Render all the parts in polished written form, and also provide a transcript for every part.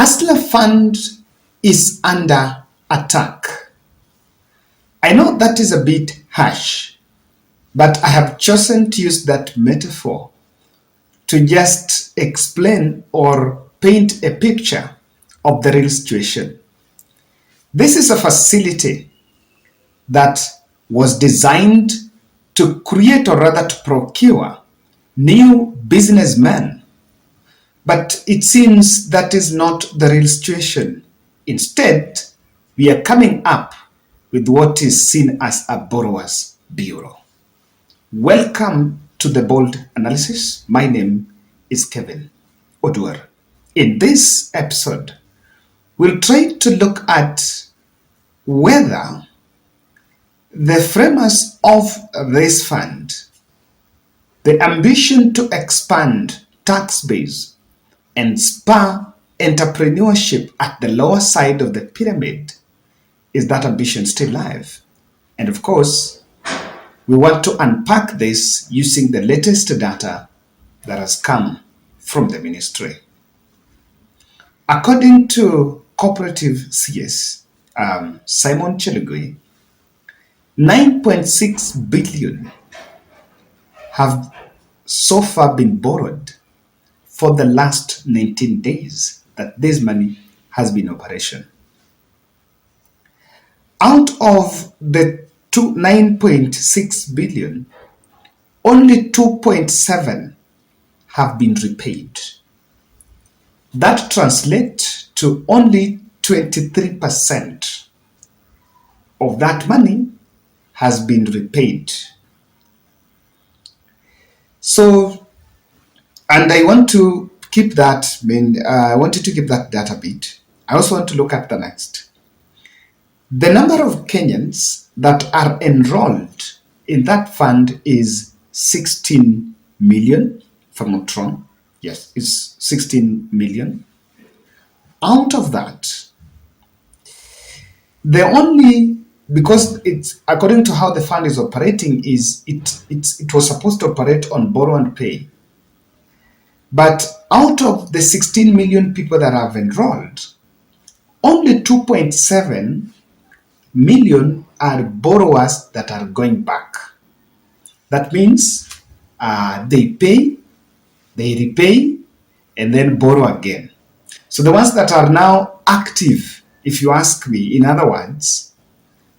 Hustler Fund is under attack. I know that is a bit harsh, but I have chosen to use that metaphor to just explain or paint a picture of the real situation. This is a facility that was designed to create, or rather to procure, new businessmen. But it seems that is not the real situation. Instead, we are coming up with what is seen as a borrower's bureau. Welcome to the Bold Analysis. My name is Kevin Oduor. In this episode, we'll try to look at whether the framers of this fund, the ambition to expand tax base and spur entrepreneurship at the lower side of the pyramid, is that ambition still alive? And of course, we want to unpack this using the latest data that has come from the ministry. According to Cooperative CS, Simon Chelugui, 9.6 billion have so far been borrowed for the last 19 days that this money has been in operation. Out of the 9.6 billion, only 2.7 have been repaid. That translates to only 23% of that money has been repaid. So, and I want to keep that, I wanted to keep that data bit. I also want to look at the next. The number of Kenyans that are enrolled in that fund is 16 million, if I'm not wrong. Yes, it's 16 million. Out of that, because it's according to how the fund is operating, it was supposed to operate on borrow and pay. But out of the 16 million people that have enrolled, only 2.7 million are borrowers that are going back. That means they pay, they repay, and then borrow again. So the ones that are now active, if you ask me, in other words,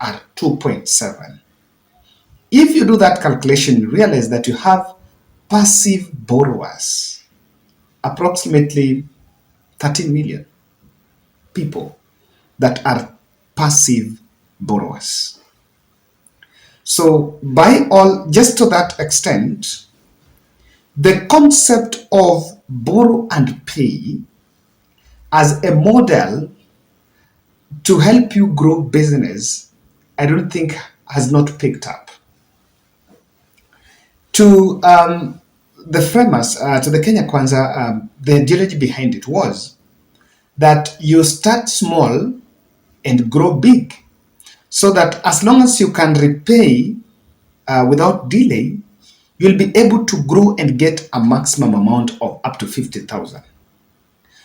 are 2.7. If you do that calculation, you realize that you have passive borrowers, approximately 13 million people that are passive borrowers. So just to that extent, the concept of borrow and pay as a model to help you grow business, I don't think has not picked up. To the framers, to the Kenya Kwanza, the ideology behind it was that you start small and grow big, so that as long as you can repay without delay, you'll be able to grow and get a maximum amount of up to 50,000.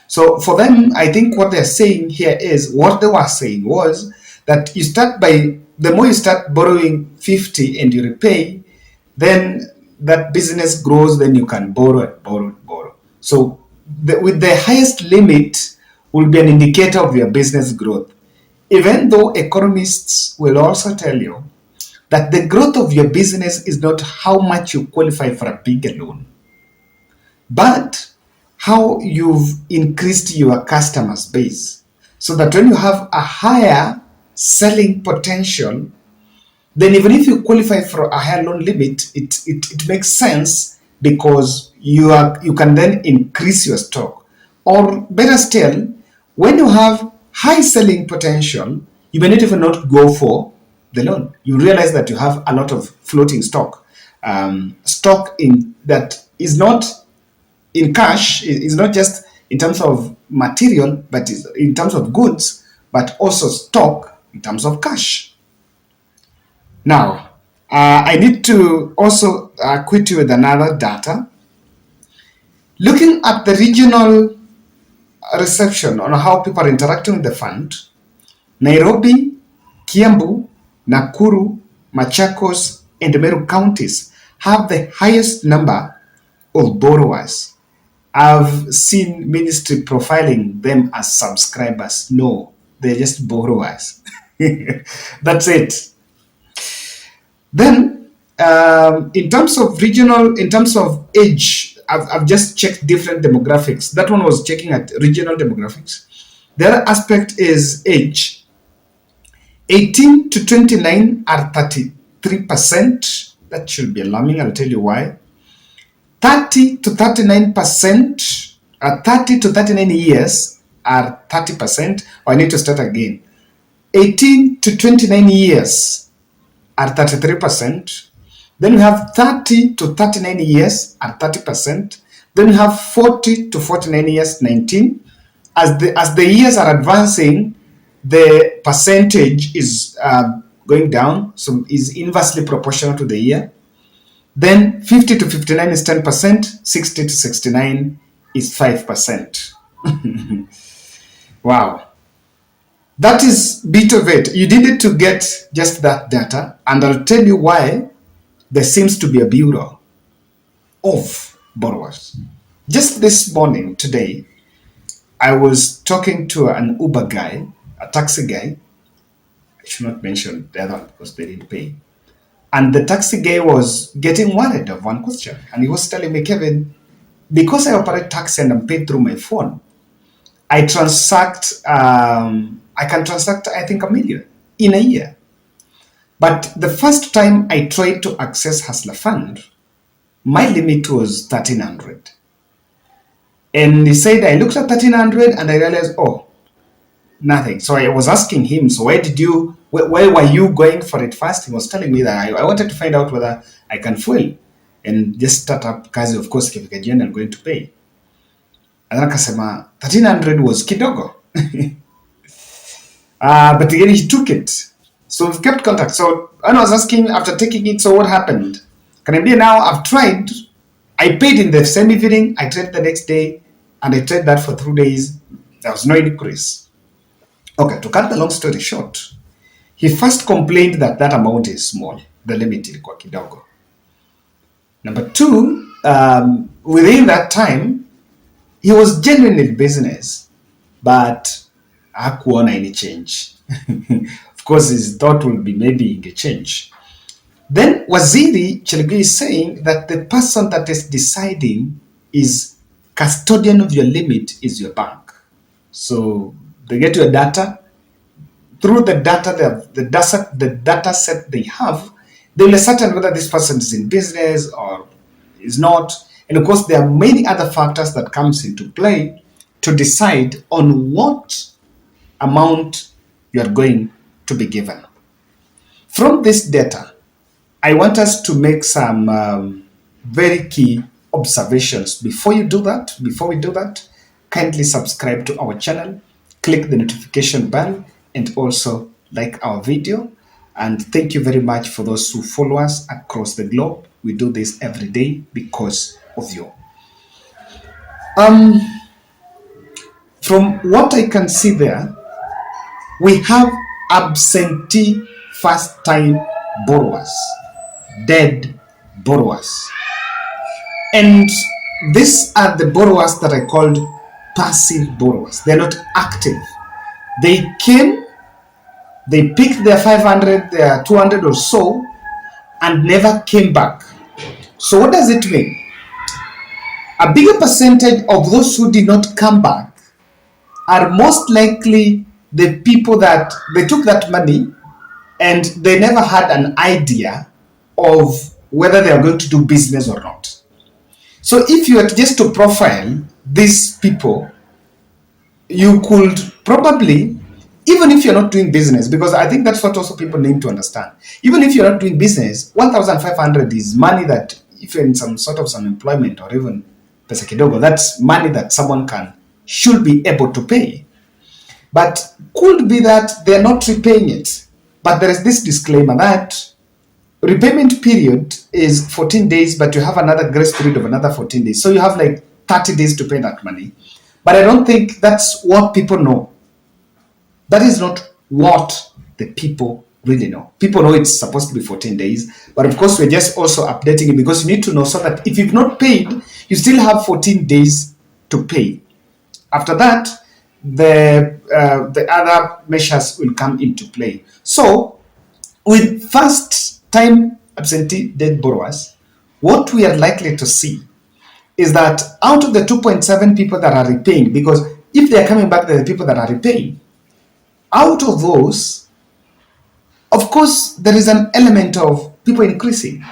So for them, I think what they're saying here is, what they were saying was that the more you start borrowing 50 and you repay, then that business grows, then you can borrow and borrow and borrow. So with the highest limit will be an indicator of your business growth. Even though economists will also tell you that the growth of your business is not how much you qualify for a bigger loan, but how you've increased your customers base, so that when you have a higher selling potential, then even if you qualify for a higher loan limit, it makes sense, because you can then increase your stock. Or better still, when you have high selling potential, you may not even not go for the loan. You realize that you have a lot of floating stock, stock in that is not in cash, is not just in terms of material, but is in terms of goods, but also stock in terms of cash. Now, I need to also quit you with another data. Looking at the regional reception on how people are interacting with the fund, Nairobi, Kiambu, Nakuru, Machakos, and Meru counties have the highest number of borrowers. I've seen ministry profiling them as subscribers. No, they're just borrowers. That's it. Then, in terms of age, I've just checked different demographics. That one was checking at regional demographics. The other aspect is age. 18 to 29 are 33%. That should be alarming. I'll tell you why. 30 to 39%, 30 to 39 years are 30%. I need to start again. 18 to 29 years are 33%. Then we have 30 to 39 years are 30%. Then we have 40 to 49 years, 19. As the years are advancing, the percentage is going down, so is inversely proportional to the year. Then 50 to 59 is 10%, 60 to 69 is 5%. Wow. That is bit of it. You needed to get just that data, and I'll tell you why there seems to be a bureau of borrowers. Just this morning, today, I was talking to an Uber guy, a taxi guy. I should not mention the other one because they didn't pay. And the taxi guy was getting worried of one question. And he was telling me, Kevin, because I operate taxi and I'm paid through my phone, I can transact, I think, $1 million in a year. But the first time I tried to access Hursler Fund, my limit was 1,300. And he said, I looked at 1,300 and I realized, oh, nothing. So I was asking him, so where were you going for it first? He was telling me that I wanted to find out whether I can fuel and just start up kazi, of course, kifikajiani I'm going to pay. And then akasema 1,300 was kidogo. But again, he took it. So we've kept contact. So when I was asking after taking it, so what happened? Can I be now? I've tried. I paid in the same evening. I tried the next day, and I tried that for 3 days. There was no increase. Okay, to cut the long story short, he first complained that that amount is small. The limit ilikuwa kidogo. Number two, within that time, he was genuinely in business, but hakuona any change. Of course, his thought will be maybe a change. Then Waziri Chelugui is saying that the person that is deciding is custodian of your limit is your bank. So they get your data. Through the data, the data set they have, they will ascertain whether this person is in business or is not. And of course, there are many other factors that comes into play to decide on what amount you are going to be given. From this data, I want us to make some very key observations. Before we do that, kindly subscribe to our channel, click the notification bell, and also like our video. And thank you very much for those who follow us across the globe. We do this every day because of you. From what I can see there, we have absentee first-time borrowers, dead borrowers. And these are the borrowers that I called passive borrowers. They're not active. They came, they picked their 500, their 200 or so, and never came back. So what does it mean? A bigger percentage of those who did not come back are most likely the people that they took that money and they never had an idea of whether they are going to do business or not. So if you were just to profile these people, you could probably, even if you're not doing business, because I think that's what also people need to understand. Even if you're not doing business, 1,500 is money that if you're in some sort of unemployment or even pesa kidogo, that's money that someone should be able to pay. But could be that they're not repaying it. But there is this disclaimer that repayment period is 14 days, but you have another grace period of another 14 days. So you have like 30 days to pay that money. But I don't think that's what people know. That is not what the people really know. People know it's supposed to be 14 days, but of course, we're just also updating it because you need to know so that if you've not paid, you still have 14 days to pay. After that, the other measures will come into play. So, with first time absentee debt borrowers, what we are likely to see is that out of the 2.7 people that are repaying, because if they are coming back, the people that are repaying, out of those, of course, there is an element of people increasing,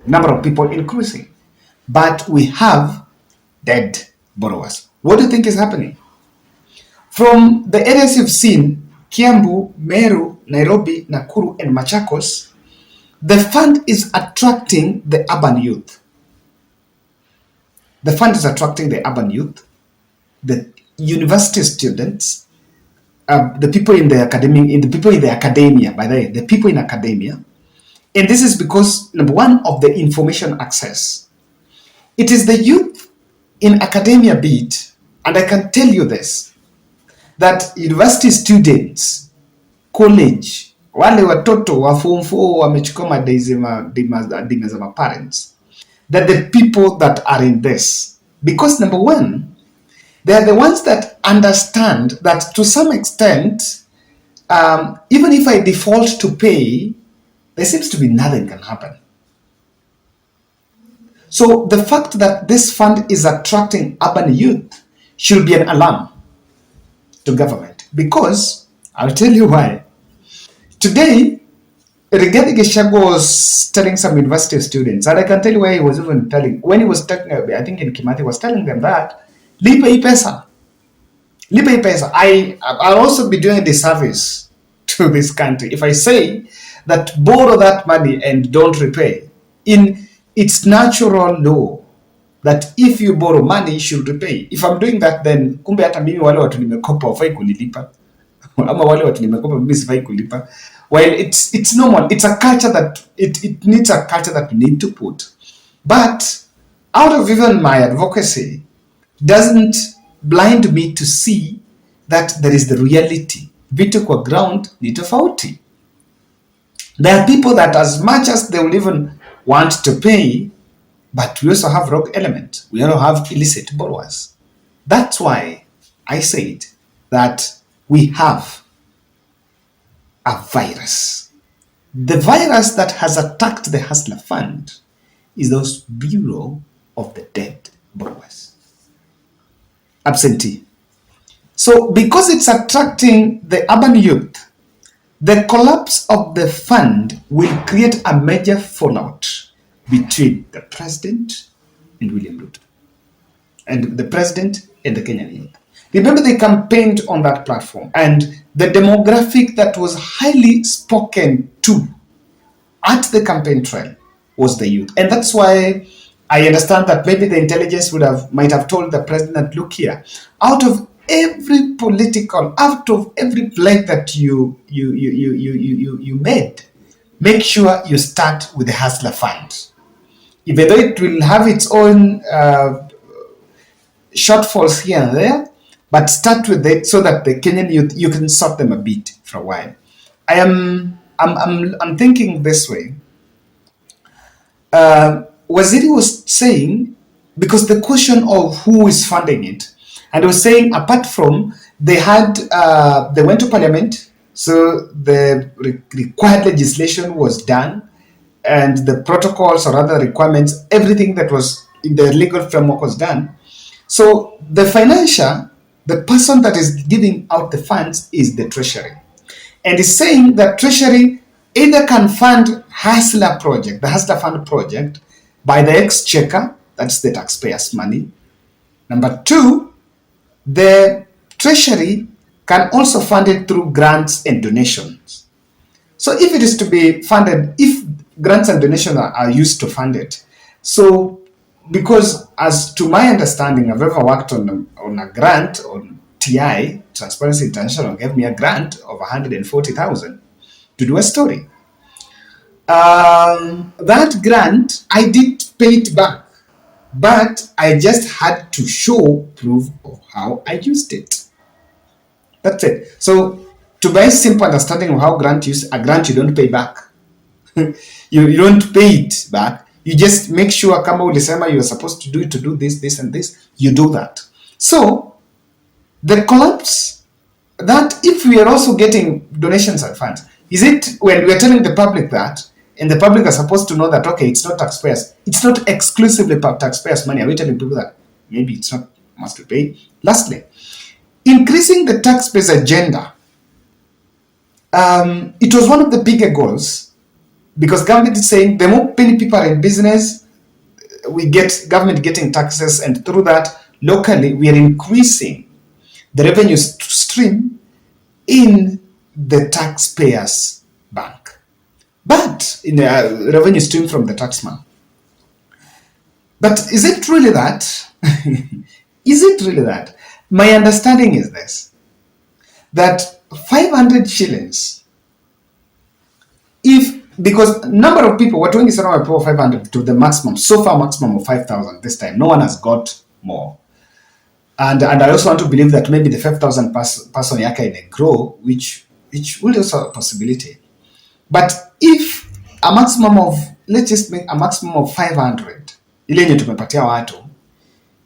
number of people increasing, but we have dead borrowers. What do you think is happening? From the areas you've seen, Kiambu, Meru, Nairobi, Nakuru, and Machakos, the fund is attracting the urban youth. The fund is attracting the urban youth, the university students, the people in the academia, by the way, the people in academia. And this is because, number one, of the information access. It is the youth in academia bit, and I can tell you this, that university students, college, wale watoto wa form 4 wamechukua madime za parents, that the people that are in this, because number one, they are the ones that understand that to some extent, even if I default to pay, there seems to be nothing can happen. So the fact that this fund is attracting urban youth should be an alarm to government, because I'll tell you why. Today, Rigathi Gachagua was telling some university students, and I can tell you why he was even telling, when he was talking, I think in Kimathi, was telling them that, lipa hii pesa. Lipa hii pesa. I'll also be doing a disservice to this country if I say that borrow that money and don't repay. In its natural law, that if you borrow money, you should repay. If I'm doing that, then kumbe hata mimi wale watu nimekopa wafai kunilipa. Ama wale watu nimekopa mimi sifai kulipa. Well, it's normal. It's a culture that it needs a culture that we need to put. But out of even my advocacy, doesn't blind me to see that there is the reality. Vitu kwa ground ni tofauti. There are people that as much as they will even want to pay, but we also have rogue element. We also have illicit borrowers. That's why I said that we have a virus. The virus that has attacked the Hursler Fund is those Bureau of the Debt Borrowers. Absentee. So because it's attracting the urban youth, the collapse of the fund will create a major fallout between the president and William Ruto, and the president and the Kenyan youth. Remember, they campaigned on that platform, and the demographic that was highly spoken to at the campaign trail was the youth. And that's why I understand that maybe the intelligence might have told the president, look here, out of every pledge that you made, make sure you start with the Hursler Fund. Even though it will have its own shortfalls here and there, but start with it so that the Kenyan youth, you can sort them a bit for a while. I'm thinking this way. Waziri was saying, because the question of who is funding it, and he was saying apart from they went to parliament, so the required legislation was done, and the protocols or other requirements, everything that was in the legal framework was done. So the person that is giving out the funds is the treasury, and is saying that treasury either can fund the Hursler Fund project by the exchequer, that's the taxpayers' money. Number two, the treasury can also fund it through grants and donations. So if it is to be funded, if grants and donations are used to fund it, so because as to my understanding, I've ever worked on a grant on TI, Transparency International gave me a grant of 140,000 to do a story. That grant, I did pay it back but I just had to show proof of how I used it. That's it. So to buy simple understanding of how grant use a grant you don't pay back. you don't pay it back. You just make sure kama ulisema you are supposed to do it to do this, this, and this. You do that. So the collapse that if we are also getting donations and funds, is it when we are telling the public that, and the public are supposed to know that, okay, it's not taxpayers, it's not exclusively taxpayers' money. Are we telling people that maybe it's not must to pay? Lastly, increasing the tax-based agenda. It was one of the bigger goals because government is saying the more many people are in business, we get government getting taxes, and through that, locally, we are increasing the revenue stream in the taxpayers' bank, but in the revenue stream from the taxman. But is it really that? Is it really that? My understanding is this, that 500 shillings, if, because number of people, watu wengi sana wamepewa 500 to the maximum, so far maximum of 5,000 this time. No one has got more. And I also want to believe that maybe the 5,000 person yaka in grow, which will also a possibility. But if a maximum of, let's just make a maximum of 500, ile yenye tumepatia watu,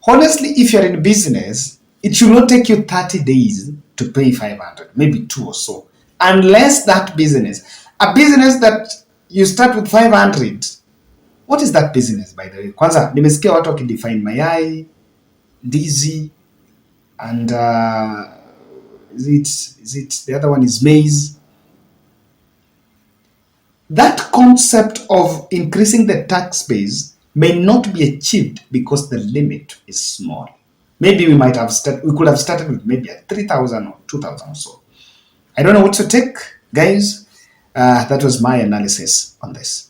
honestly, if you're in business, it should not take you 30 days to pay 500, maybe 2 or so. Unless that business, a business that you start with 500, what is that business, by the way? Kwanza, nimesikia watu wakidefine mayai, ndizi, and is it the other one is maize. That concept of increasing the tax base may not be achieved because the limit is small. Maybe we could have started with maybe at 3,000 or 2,000 or so. I don't know what to take, guys. That was my analysis on this.